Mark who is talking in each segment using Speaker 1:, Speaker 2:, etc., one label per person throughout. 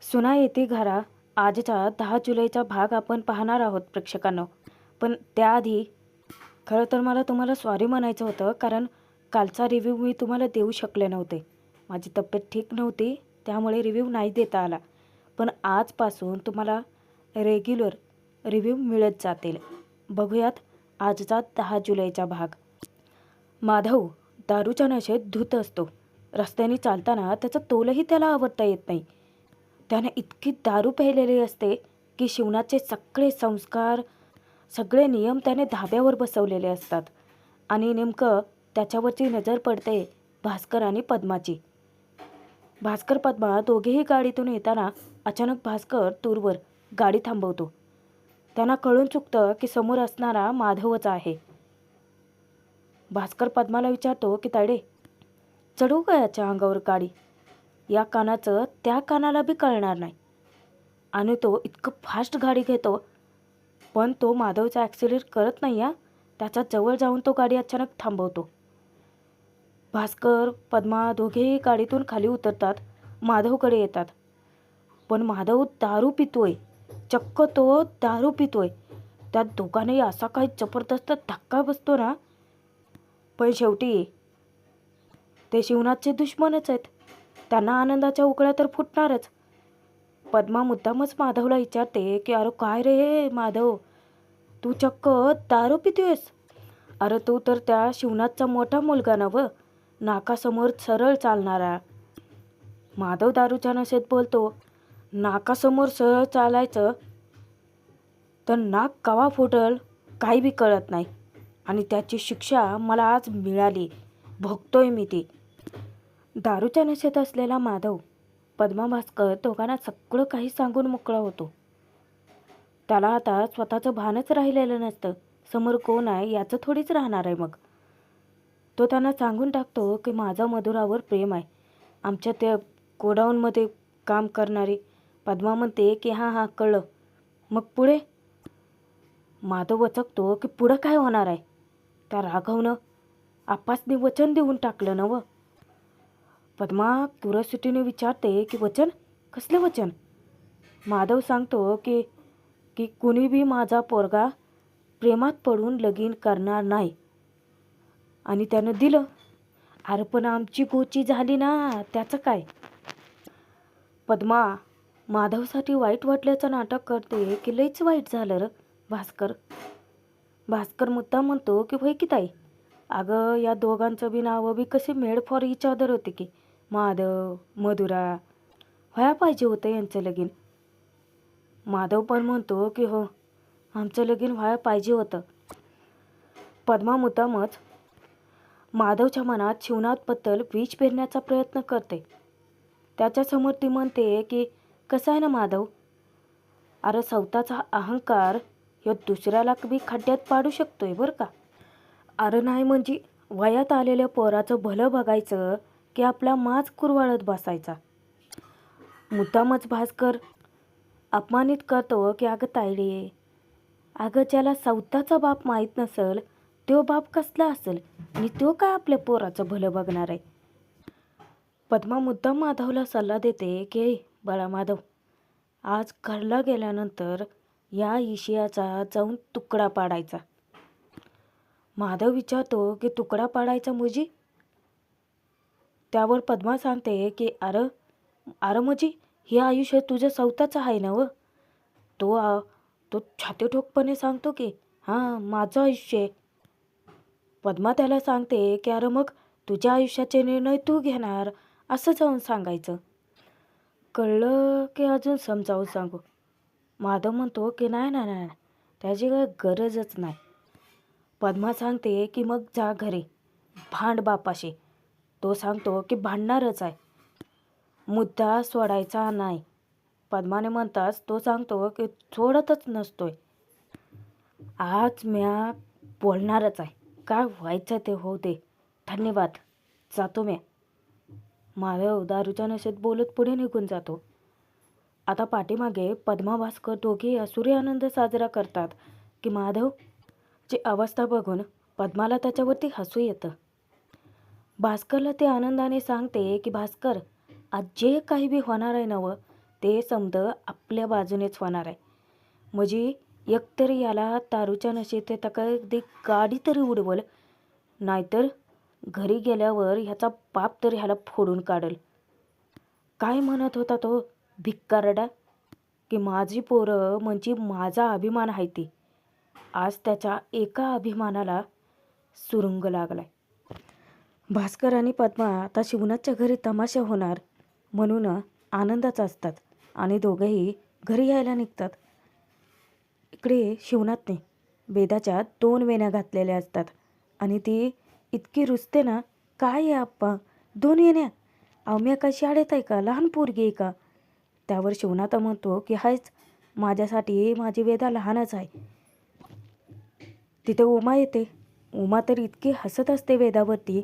Speaker 1: सुना येते घरा आजचा 10 जुलैचा भाग आपण पाहणार आहोत प्रेक्षकांनो. पण त्याआधी खरं तर मला तुम्हाला सॉरी म्हणायचं होतं, कारण कालचा रिव्ह्यू मी तुम्हाला देऊ शकले नव्हते. माझी तब्येत ठीक नव्हती, त्यामुळे रिव्ह्यू नाही देता आला. पण आजपासून तुम्हाला रेग्युलर रिव्ह्यू मिळत जातील. बघूयात आजचा 10 जुलैचा भाग. माधव दारूच्या नशेत धूत असतो. रस्त्याने चालताना त्याचा तोलही त्याला आवरता येत नाही. त्याने इतकी दारू प्यायलेली असते की शिवनाचे सगळे संस्कार, सगळे नियम त्याने धाब्यावर बसवलेले असतात. आणि नेमकं त्याच्यावरची नजर पडते भास्कर आणि पद्माची. भास्कर पद्मा दोघेही गाडीतून येताना अचानक भास्कर दूरवर गाडी थांबवतो. त्यांना कळून चुकतं की समोर असणारा माधवच आहे. भास्कर पद्माला विचारतो की तायडे, चढवू का याच्या अंगावर गाडी? या कानाचं त्या कानाला बी कळणार नाही. आणि तो इतकं फास्ट गाडी घेतो, पण तो माधवचा ॲक्सिलेट करत नाही. त्याच्या जवळ जाऊन तो गाडी अचानक थांबवतो. भास्कर पद्मा दोघेही गाडीतून खाली उतरतात, माधवकडे येतात. पण माधव दारू पितोय, चक्क तो दारू पितोय. त्या दोघांनाही असा काही जबरदस्त धक्का बसतो ना. पण शेवटी ते शिवनाथचे दुश्मनच आहेत. त्यांना आनंदाच्या उकळ्या तर फुटणारच. पद्मा मुद्दामच माधवला विचारते की अरे काय रे माधव, तू चक्क दारू पितोयस? अरे तू तर त्या शिवनाथचा मोठा मुलगा नव्ह, नाकासमोर सरळ चालणारा. माधव दारूच्या नशेत बोलतो, नाकासमोर सरळ चालायचं तर नाक कवा फुटल काही बी कळत नाही. आणि त्याची शिक्षा मला आज मिळाली, भोगतोय मी ती. दारूच्या नशेत असलेला माधव पद्मा भास्कर दोघांना सगळं काही सांगून मोकळा होतो. त्याला आता स्वतःचं भानच राहिलेलं नसतं. समोर कोण आहे याचं थोडीच राहणार आहे. मग तो त्यांना सांगून टाकतो की माझं मधुरावर प्रेम आहे. आमच्या त्या गोडाऊनमध्ये काम करणारी पद्मा म्हणते की हां हां कळलं. मग पुढे? माधव वचकतो की पुढं काय होणार आहे? त्या राघवनं आपासने वचन देऊन टाकलं नवं. पद्मा क्युरिओसिटीने विचारते की वचन? कसले वचन? माधव सांगतो की की कुणी बी माझा पोरगा प्रेमात पडून लगीन करणार नाही. आणि त्यानं दिलं. अरे पण आमची गोची झाली ना, त्याचं काय? पद्मा माधवसाठी वाईट वाटल्याचं नाटक करते की लईच वाईट झालं र भास्कर. भास्कर मुद्दाम म्हणतो की होय की ताई, अगं या दोघांचं बी नावं बी कसे मेड फॉर इच अदर होते की माधव मधुरा. व्हायला पाहिजे होतं यांचं लगीन. माधव पण म्हणतो की हो, आमचं लगीन व्हायला पाहिजे होतं. पद्मा मुद्दामच माधवच्या मनात शिवनाथबद्दल बीज पेरण्याचा प्रयत्न करते. त्याच्यासमोर ती म्हणते की कसं आहे ना माधव, अरे स्वतःचा अहंकार ह्या दुसऱ्याला बी खड्ड्यात पाडू शकतोय बरं का. अरे नाही म्हणजे वयात आलेल्या पोराचं भलं बघायचं की आपला माज कुरवाळत बसायचा. मुद्दामच भास्कर अपमानित करतो की अगं तायडे, अगं ज्याला स्वतःचा बाप माहीत नसेल तो बाप कसला असेल आणि तो काय आपल्या पोराचं भलं बघणार आहे. पद्मा मुद्दाम माधवला सल्ला देते की बाळा माधव, आज घरला गेल्यानंतर या इशियाचा जाऊन तुकडा पाडायचा. माधव विचारतो की तुकडा पाडायचा मुजी? त्यावर पद्मा सांगते की अरे अरे मुजी, हे आयुष्य तुझं स्वतःचं आहे ना व. तो छाती ठोकपणे सांगतो की हां माझं आयुष्य आहे. पद्मा त्याला सांगते की अरे मग तुझ्या आयुष्याचे निर्णय तू घेणार असं जाऊन सांगायचं. कळलं की अजून समजावून सांगू? माधव म्हणतो की नाही नाही नाही, त्याची काय गरजच नाही. पद्मा सांगते की मग जा घरी भांड बापाशी. तो सांगतो की भांडणारच आहे, मुद्दा सोडायचा नाही. पद्माने म्हणताच तो सांगतो की सोडतच नसतोय. आज म्या बोलणारच आहे, काय व्हायचं ते होऊ दे, धन्यवाद, जातो म्या. माधव दारूच्या नशेत बोलत पुढे निघून जातो. आता पाठीमागे पद्मा भास्कर दोघे असुरी आनंद साजरा करतात की माधवची अवस्था बघून पद्माला त्याच्यावरती हसू येतं. भास्करला ते आनंदाने सांगते की भास्कर, आज जे काही बी होणार आहे नवं ते समज आपल्या बाजूनेच होणार आहे. म्हणजे एकतरी याला दारूच्या नशेत त्याका ते गाडी तरी उडवल, नाहीतर घरी गेल्यावर ह्याचा बाप तर ह्याला फोडून काढल. काय म्हणत होता तो भिक्कारडा, की माझी पोरं म्हणजे माझा अभिमान आहे ती. आज त्याच्या एका अभिमानाला सुरुंग लागलाय. भास्कर आणि पद्मा आता शिवनाथच्या घरी तमाशा होणार म्हणून आनंदाच असतात आणि दोघंही घरी यायला निघतात. इकडे शिवनाथने वेदाच्या 2 वेण्या घातलेल्या असतात आणि ती इतकी रुसते ना, काय आहे आप्पा 2 वेण्या, अहो मी काय शाळेत आहे का, लहान पोरगी आहे का. त्यावर शिवनाथ म्हणतो की हायच, माझ्यासाठी माझी वेदा लहानच आहे. तिथे उमा येते. उमा तर इतकी हसत असते वेदावरती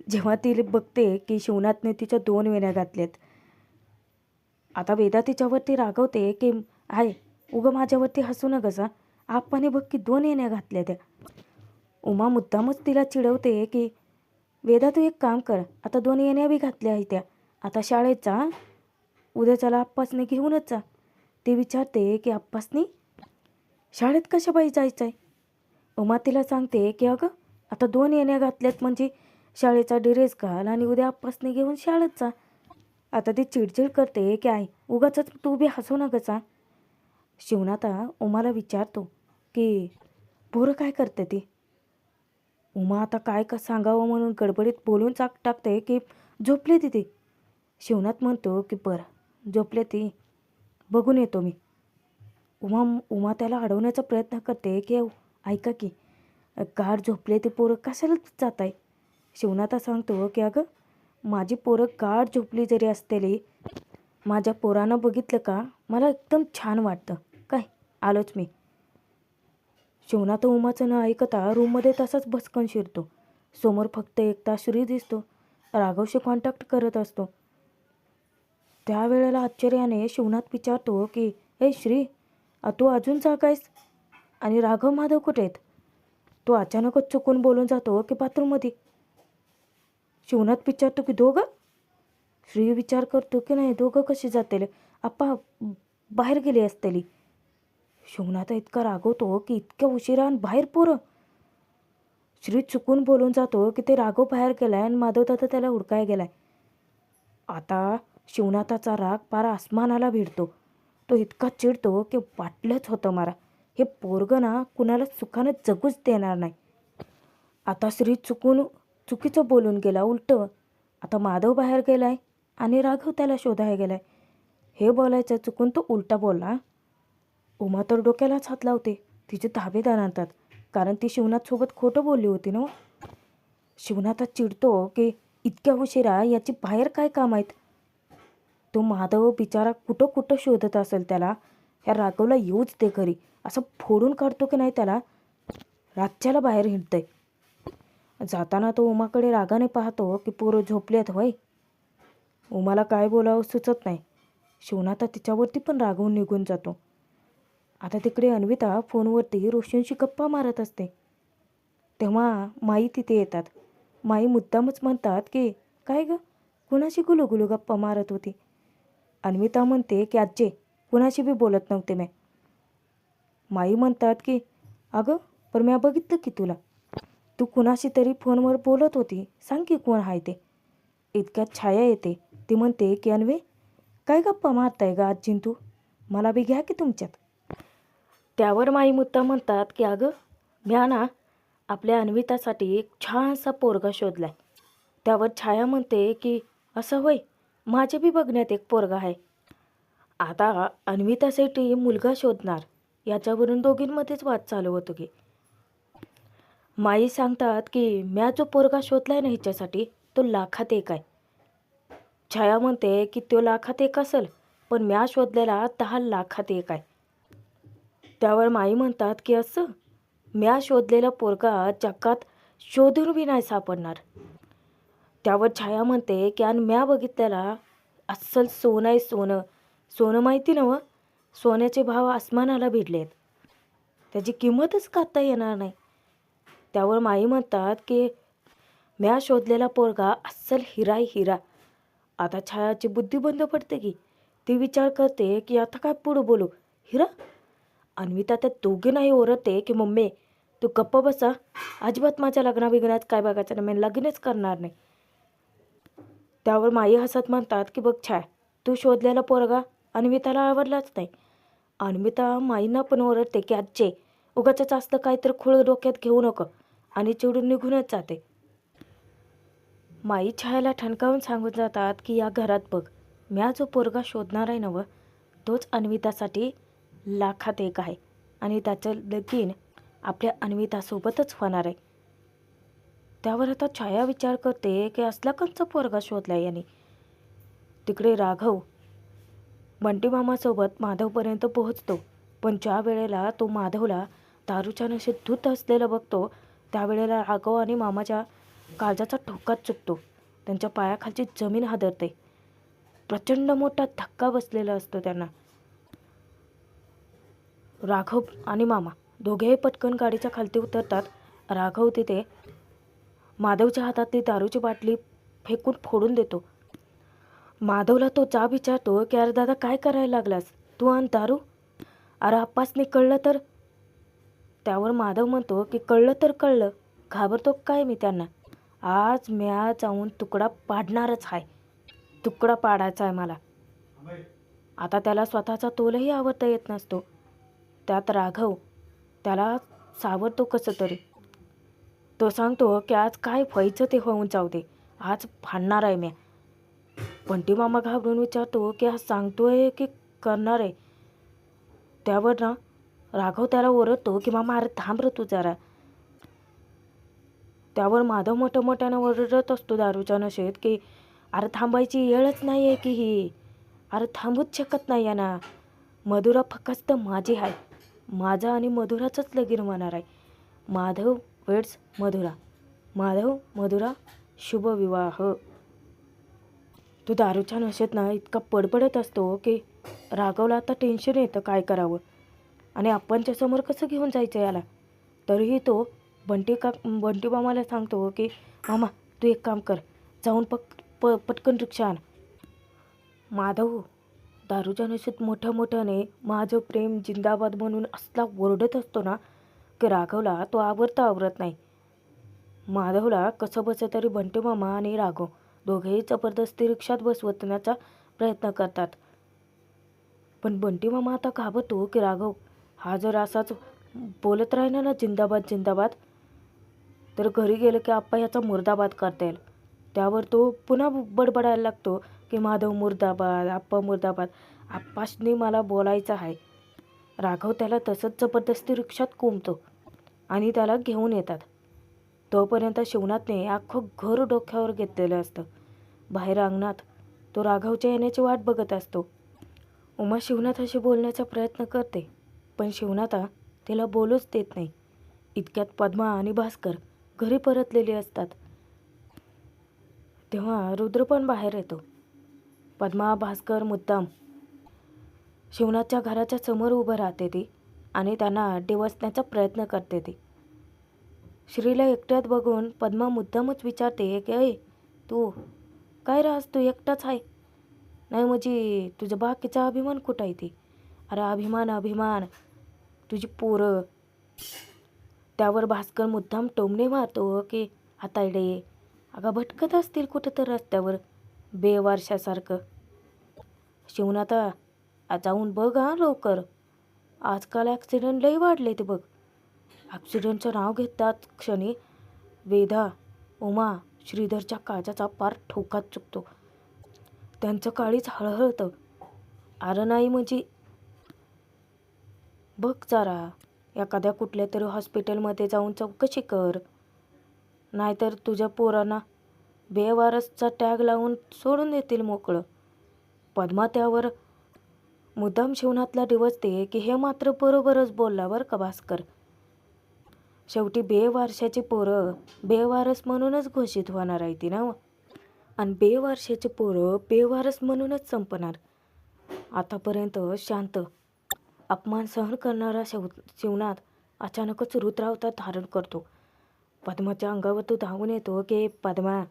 Speaker 1: जेव्हा ती बघते की शिवनाथने तिच्या 2 वेण्या घातल्यात. आता वेदा तिच्यावरती रागवते की आहे उगं माझ्यावरती हसू न कसा, आप्पाने बघ की 2 वेण्या घातल्या त्या. उमा मुद्दामच तिला चिडवते की वेदा तू एक काम कर, आता 2 वेण्या बी घातल्या आहे त्या, आता शाळेत जा, उद्या चला आप्पासने घेऊनच जा. ती विचारते की आप्पासनी शाळेत कशा बाई जायचं आहे. उमा तिला सांगते की अगं आता 2 वेण्या घातल्यात म्हणजे शाळेचा ड्रेस घाल आणि उद्या आप्पासने घेऊन शाळेत जा. आता ती चिडचिड करते की आई उगाच तू बी हसू नका सा. शिवनाथा उमाला विचारतो की पोरं काय करते ती. उमा आता काय का सांगावं म्हणून गडबडीत बोलून टाकते की झोपले ती. शिवनाथ म्हणतो की बरं झोपले ती, बघून येतो मी. उमा त्याला अडवण्याचा प्रयत्न करते की ऐका की गाढ झोपले ते पोरं कशाला जात आहे. शिवनाथा सांगतो की अगं माझी पोरं गाढ झोपली जरी असतेली, माझ्या पोरानं बघितलं का मला एकदम छान वाटतं, काय आलोच मी. शिवनाथ उमाचं न ऐकता रूममध्ये तसाच भस्कन शिरतो. समोर फक्त एकटा श्री दिसतो, राघवशी कॉन्टॅक्ट करत असतो. त्यावेळेला आश्चर्याने शिवनाथ विचारतो की ए श्री, तू अजून जागा आहेस आणि राघव माधव कुठे आहेत. तो अचानकच चुकून बोलून जातो की बाथरूममध्ये. शिवनाथ विचारतो की दोघं. श्री विचार करतो की नाही दोघं कशी जातील, आप्पा बाहेर गेली असतेली. शिवनाथ इतका रागवतो की इतक्या उशिरा बाहेर पोरं. श्री चुकून बोलून जातो की ते राघव बाहेर गेलाय आणि माधवदादा त्याला हुडकाय गेलाय. आता शिवनाथाचा राग पारा आसमानाला भिडतो. तो इतका चिडतो की वाटलंच होतं मारा, हे पोरगं ना कुणाला सुखानं जगूच देणार नाही. आता श्री चुकीचं बोलून गेला उलटं. आता माधव बाहेर गेलाय आणि राघव त्याला शोधायला गेलाय, हे बोलायचं चुकून तो उलटा बोलला. उमा तर डोक्यालाच हात लावते, तिचे धाबेदार आणतात, कारण ती शिवनाथसोबत खोटं बोलली होती ना. शिवनाथ चिडतो की इतक्या उशिरा याची बाहेर काय काम आहेत. तो माधव बिचारा कुठं कुठं शोधत असेल त्याला, ह्या राघवला येऊच दे घरी, असं फोडून काढतो की नाही त्याला. रातच्याला बाहेर हिंडतंय. जाताना तो उमाकडे रागाने पाहतो की पोरं झोपलेत होय. उमाला काय बोलावं सुचत नाही. शिवनाथा तिच्यावरती पण रागवून निघून जातो. आता तिकडे अन्विता फोनवरती रोशनशी गप्पा मारत असते. तेव्हा माई तिथे येतात. माई मुद्दामच म्हणतात की काय ग, कुणाशी गुलूगुलू गप्पा मारत होती. अन्विता म्हणते की आज्जे कुणाशी बी बोलत नव्हते मी. माई म्हणतात की अगं पण मी बघितलं की तुला, तू कुणाशी तरी फोनवर बोलत होती, सांग की कोण आहे ते. इतक्यात छाया येते. ती म्हणते की अन्वे काय गप्पा मारताय ग आजीन तू, मला बी घ्या की तुमच्यात. त्यावर माई मुद्दा म्हणतात की अगं म्या ना आपल्या अन्वितासाठी एक छानसा पोरगा शोधलाय. त्यावर छाया म्हणते की असं होय, माझे बी बघण्यात एक पोरगा आहे. आता अन्वितासाठी मुलगा शोधणार याच्यावरून दोघींमध्येच वाद चालू होतो की. माई सांगतात की म्या जो पोरगा शोधलाय ना हिच्यासाठी तो लाखात एक आहे. छाया म्हणते की तो लाखात एक असेल, पण म्या शोधलेला 10 लाखात एक आहे. त्यावर माई म्हणतात की असं म्या शोधलेला पोरगा जगात शोधून बी नाही सापडणार. त्यावर छाया म्हणते की आणि म्या बघितलेला अस्सल सोनं आहे सोनं. सोनं माहिती नव्हं, सोन्याचे भाव आसमानाला भिडलेत, त्याची किंमतच काढता येणार नाही. त्यावर माई म्हणतात की म्या शोधलेला पोरगा अस्सल हिरा आहे हिरा. आता छायाची बुद्धी बंद पडते की ती विचार करते की आता काय पुढं बोलू. हिरा अन्विता त्या दोघींनाही ओरडते की मम्मी तू गप्प बसा, अजिबात माझ्या लग्नाबिग्नात काय बघायचं नाही, मी लगीनच करणार नाही. त्यावर माई हसत म्हणतात की बघ छाय, तू शोधलेला पोरगा अन्विताला आवडलाच नाही. अन्विता माईंना पण ओरडते की आजचे उगाचच असतं काहीतरी खूळ डोक्यात घेऊ नको आणि चिडून निघूनच जाते. माई छायाला ठणकावून सांगून जातात की या घरात बघ, म्या जो पोरगा शोधणार आहे नवं तोच अन्वितासाठी लाखात एक आहे आणि त्याचं लगीन आपल्या अन्वितासोबतच होणार आहे. त्यावर आता छाया विचार करते की असला कंचा पोरगा शोधला याने. तिकडे राघव बंटी मामासोबत माधवपर्यंत पोहोचतो, पण ज्या वेळेला तो माधवला दारूच्या नशेत धूत असलेलं बघतो त्यावेळेला राघव आणि मामाच्या काळजाचा ठोकाच चुकतो. त्यांच्या पायाखालची जमीन हादरते. प्रचंड मोठा धक्का बसलेला असतो त्यांना. राघव आणि मामा दोघेही पटकन गाडीच्या खालती उतरतात. राघव तिथे माधवच्या हातातली दारूची बाटली फेकून फोडून देतो. माधवला तो जाब विचारतो की अरे दादा काय करायला लागलास, तू आण दारू, अरे आप्पासनी कळलं तर. त्यावर माधव म्हणतो की कळलं तर कळलं, घाबरतो काय मी त्यांना, आज म्या जाऊन तुकडा पाडणारच आहे, तुकडा पाडायचा आहे मला. आता त्याला स्वतःचा तोलही आवरता येत नसतो. त्यात राघव त्याला सावरतो कसं तरी. तो सांगतो की आज काय व्हायचं ते होऊन जाऊ दे, आज फाडणार आहे म्या. बंटी मामा घाबरून विचारतो की आज सांगतोय की करणार आहे. त्यावर ना राघव त्याला ओरडतो की मामा अरे थांब रे तू जरा. त्यावर माधव मोठ्यानं ओरडत असतो दारूच्या नशेत की अरे थांबायची वेळच नाही आहे की ही, अरे थांबूच शकत नाही आहे ना. मधुरा फक्त माझी आहे, माझा आणि मधुराचंच लगीन होणार आहे. माधव वेड्स मधुरा, माधव मधुरा शुभ विवाह. तो दारूच्या नशेत ना इतका पडपडत असतो की राघवला आता टेन्शन येतं काय करावं आणि आपणच्या समोर कसं घेऊन जायचं याला. तरीही तो बंटी मामाला सांगतो की मामा तू एक काम कर, जाऊन पटकन रिक्षा आण. माधव दारूच्या नशेत मोठ्याने माझं प्रेम जिंदाबाद म्हणून असला ओरडत असतो ना की राघवला तो आवरत नाही. माधवला कसं बसं तरी बंटी मामा आणि राघव दोघेही जबरदस्ती रिक्षात बसवण्याचा प्रयत्न करतात. पण बंटी मामा आता घाबरतो की राघव हा जर असाच बोलत राहिला ना जिंदाबाद जिंदाबाद तर घरी गेलं की आप्पा याचा मुर्दाबाद करता येईल. त्यावर तो पुन्हा बडबडायला लागतो की माधव मुर्दाबाद, आप्पा मुर्दाबाद, आप्पाशनी मला बोलायचं आहे. राघव त्याला तसंच जबरदस्ती रिक्षात कोंबतो आणि त्याला घेऊन येतात. तोपर्यंत शिवनाथने अख्खं घर डोक्यावर घेतलेलं असतं. बाहेर अंगणात तो राघवच्या येण्याची वाट बघत असतो. उमा शिवनाथाशी बोलण्याचा प्रयत्न करते, पण शिवनाथा तिला बोलूच देत नाही. इतक्यात पद्मा आणि भास्कर घरी परतलेली असतात. तेव्हा रुद्र पण बाहेर येतो. पद्मा भास्कर मुद्दाम शिवनाथच्या घराच्या समोर उभं राहते ती आणि त्यांना डिवचण्याचा प्रयत्न करते ती. श्रीला एकट्यात बघून पद्मा मुद्दामच विचारते की अय तू काय राहस, तू एकटाच आहे नाही म्हणजे तुझा बाकीचा अभिमान कुठं आहे ती. अरे अभिमान तुझी पोरं. त्यावर भास्कर मुद्दाम टोमणे मारतो की आता इडे अगं भटकत असतील कुठं तर रस्त्यावर बेवारशासारखं. शिवनाथा जाऊन बघ हा लवकर, आजकाल ॲक्सिडेंट लई वाढले ते बघ. ॲक्सिडेंटचं नाव घेतात क्षणी वेदा, उमा, श्रीधरच्या काळजाचा पार ठोकाच चुकतो. त्यांचं काळीच हळहळतं. अरे नाही म्हणजे बघ जरा एखाद्या कुठल्या तरी हॉस्पिटलमध्ये जाऊन चौकशी कर, नाहीतर तुझ्या पोरांना बेवारसचा टॅग लावून सोडून देतील मोकळं. पद्मा त्यावर मुद्दाम शिवनाथला डिवचते की हे मात्र बरोबरच बोलला बरं का भास्कर. शेवटी बेवारशाची पोरं बेवारस म्हणूनच घोषित होणार आहे ती ना, आणि बेवारशाची पोरं बेवारस म्हणूनच संपणार. आतापर्यंत शांत अपमान सहन करणारा शिवनाथ अचानकच रुद्रावतार धारण करतो. पद्माच्या अंगावर तो धावून येतो की पद्मा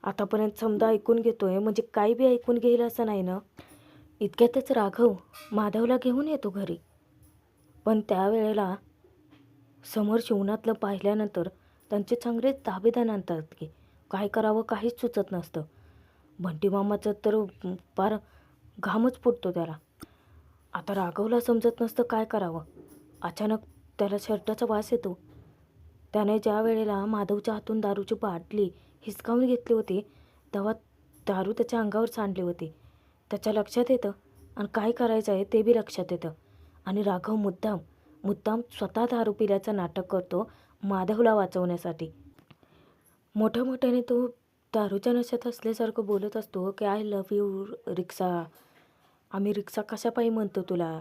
Speaker 1: आतापर्यंत समजा ऐकून घेतोय म्हणजे काही बी ऐकून घेईल असं नाही ना. इतक्यातच राघव माधवला घेऊन येतो घरी. पण त्यावेळेला समोर शिवनाथला पाहिल्यानंतर त्यांचे चांगलेच ताबेदार आणतात की काय करावं काहीच सुचत नसतं. बंटी मामाचं तर फार घामच फुटतो त्याला. आता राघवला समजत नसतं काय करावं. अचानक त्याला शर्टाचा वास येतो. त्याने ज्या वेळेला माधवच्या हातून दारूची बाटली हिसकावून घेतली होती तेव्हा दारू त्याच्या अंगावर सांडली होती. त्याच्या लक्षात येतं आणि काय करायचं आहे ते बी लक्षात येतं. आणि राघव मुद्दाम मुद्दाम स्वतः दारू पिल्याचं नाटक करतो माधवला वाचवण्यासाठी. मोठ्याने तो दारूच्या नशेत असल्यासारखं बोलत असतो की आय लव्ह यू रिक्षा. आम्ही रिक्षा कशापायी म्हणतो तुला,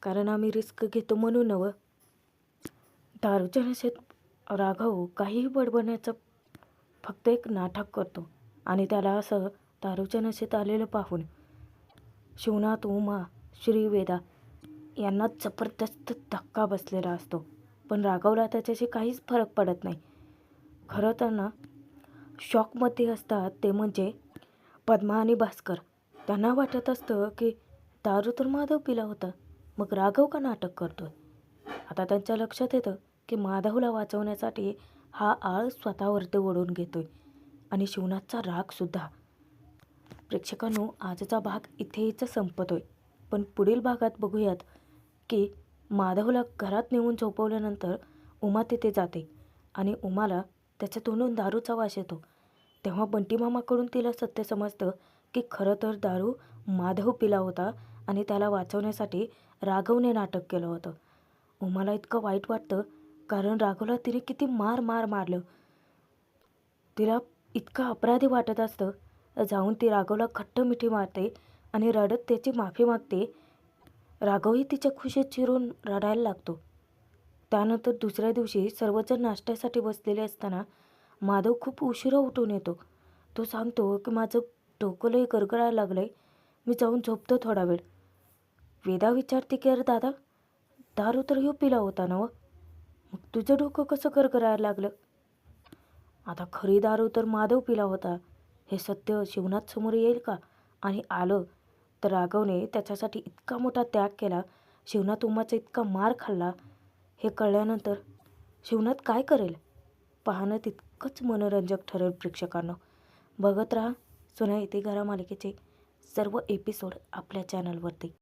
Speaker 1: कारण आम्ही रिस्क घेतो म्हणून नवं. दारूच्या नशेत राघव काहीही बडबडण्याचं फक्त एक नाटक करतो. आणि त्याला असं दारूच्या नशेत आलेलं पाहून शिवनाथ, उमा, श्रीवेदा यांना जबरदस्त धक्का बसलेला असतो. पण राघवला त्याच्याशी काहीच फरक पडत नाही. खरं तर ना शॉकमध्ये असतात ते म्हणजे पद्मा आणि भास्कर. त्यांना वाटत असतं की दारू तर माधव पिला होता, मग राघव का नाटक करतोय. आता त्यांच्या लक्षात येतं की माधवला वाचवण्यासाठी हा आळ स्वतःवरती ओढून घेतोय. आणि शिवनाथचा रागसुद्धा. प्रेक्षकांनो, आजचा भाग इथेच संपतोय. पण पुढील भागात बघूयात की माधवला घरात नेऊन झोपवल्यानंतर उमा तिथे जाते आणि उमाला त्याच्या तोंडून दारूचा वास येतो. तेव्हा बंटी मामाकडून तिला सत्य समजतं की खरं तर दारू माधव पिला होता आणि त्याला वाचवण्यासाठी राघवने नाटक केलं होतं. उमाला इतकं वाईट वाटतं कारण राघवला तिने किती मारलं. तिला इतकं अपराधी वाटत असतं. जाऊन ती राघवला खट्ट मिठी मारते आणि रडत त्याची माफी मागते. राघवही तिच्या खुशीत चिरून रडायला लागतो. त्यानंतर दुसऱ्या दिवशी सर्वजण नाश्त्यासाठी बसलेले असताना माधव खूप उशिरा उठून येतो. तो सांगतो की माझं डोकं लई गरगरायला लागलंय, मी जाऊन झोपतो थोडा वेळ. वेदा विचारते की अरे दादा, दारू तर ह्यो पिला होता ना, मग तुझं डोकं कसं गरगरायला लागलं. आता खरी दारू तर माधव पिला होता हे सत्य शिवनाथ समोर येईल का. आणि आलं तर राघवने त्याच्यासाठी इतका मोठा त्याग केला, शिवनाथ उमाचा इतका मार खाल्ला, हे कळल्यानंतर शिवनाथ काय करेल पाहणं तितकंच मनोरंजक ठरेल. प्रेक्षकांनो, बघत राहा सुना येते घरा मालिकेचे सर्व एपिसोड आपल्या चॅनलवरती.